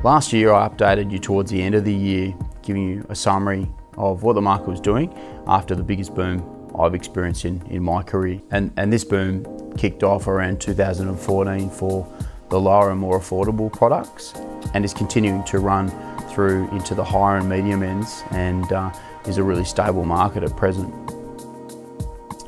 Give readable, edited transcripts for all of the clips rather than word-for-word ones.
Last year I updated you towards the end of the year, giving you a summary of what the market was doing after the biggest boom I've experienced in my career. And this boom kicked off around 2014 for the lower and more affordable products, and is continuing to run through into the higher and medium ends, and is a really stable market at present.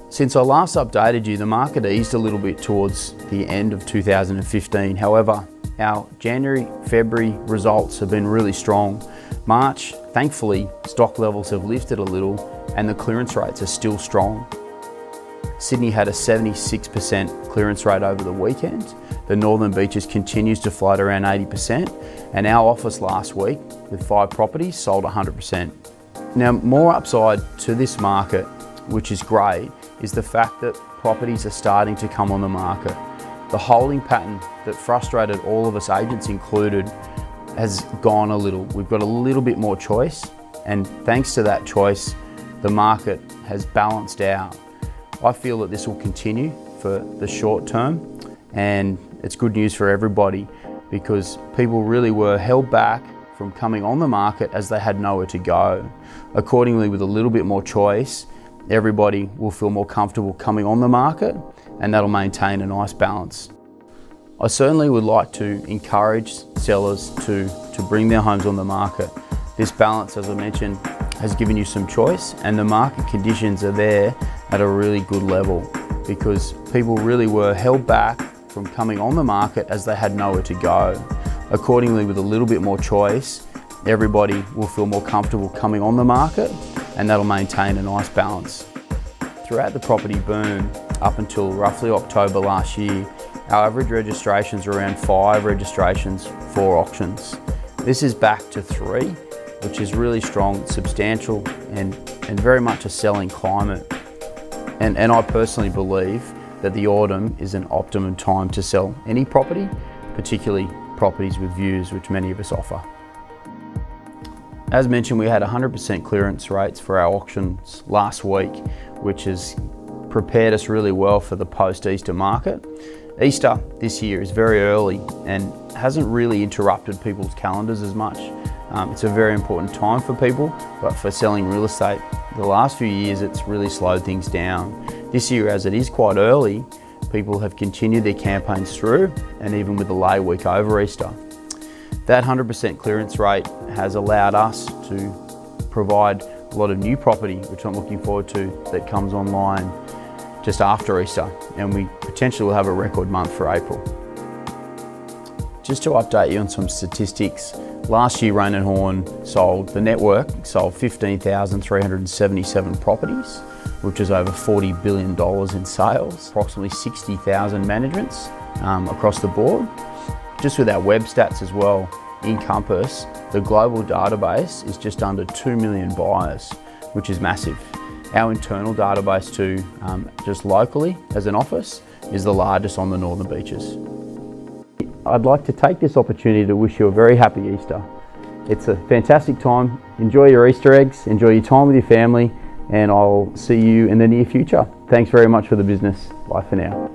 Since I last updated you, the market eased a little bit towards the end of 2015. However, our January, February results have been really strong. March, thankfully, stock levels have lifted a little and the clearance rates are still strong. Sydney had a 76% clearance rate over the weekend. The Northern Beaches continues to float around 80%, and our office last week with 5 properties sold 100%. Now, more upside to this market, which is great, is the fact that properties are starting to come on the market. The holding pattern that frustrated all of us, agents included, has gone a little. We've got a little bit more choice, and thanks to that choice, the market has balanced out. I feel that this will continue for the short term, and it's good news for everybody because people really were held back from coming on the market as they had nowhere to go. Accordingly, with a little bit more choice, everybody will feel more comfortable coming on the market, and that'll maintain a nice balance. I certainly would like to encourage sellers to bring their homes on the market. This balance, as I mentioned, has given you some choice, and the market conditions are there at a really good level because people really were held back from coming on the market as they had nowhere to go. Accordingly, with a little bit more choice, everybody will feel more comfortable coming on the market, and that'll maintain a nice balance. Throughout the property boom, up until roughly October last year, our average registrations are around 5 registrations for auctions. This is back to 3, which is really strong, substantial, and very much a selling climate. And I personally believe that the autumn is an optimum time to sell any property, particularly properties with views, which many of us offer. As mentioned, we had 100% clearance rates for our auctions last week, which has prepared us really well for the post-Easter market. Easter this year is very early and hasn't really interrupted people's calendars as much. It's a very important time for people, but for selling real estate, the last few years it's really slowed things down. This year, as it is quite early, people have continued their campaigns through, and even with the lay week over Easter. That 100% clearance rate has allowed us to provide a lot of new property, which I'm looking forward to, that comes online just after Easter, and we potentially will have a record month for April. Just to update you on some statistics, last year Rain and Horn the network sold 15,377 properties, which is over $40 billion in sales, approximately 60,000 managements across the board. Just with our web stats as well, in Compass, the global database is just under 2 million buyers, which is massive. Our internal database too, just locally as an office, is the largest on the Northern Beaches. I'd like to take this opportunity to wish you a very happy Easter. It's a fantastic time. Enjoy your Easter eggs, enjoy your time with your family, and I'll see you in the near future. Thanks very much for the business. Bye for now.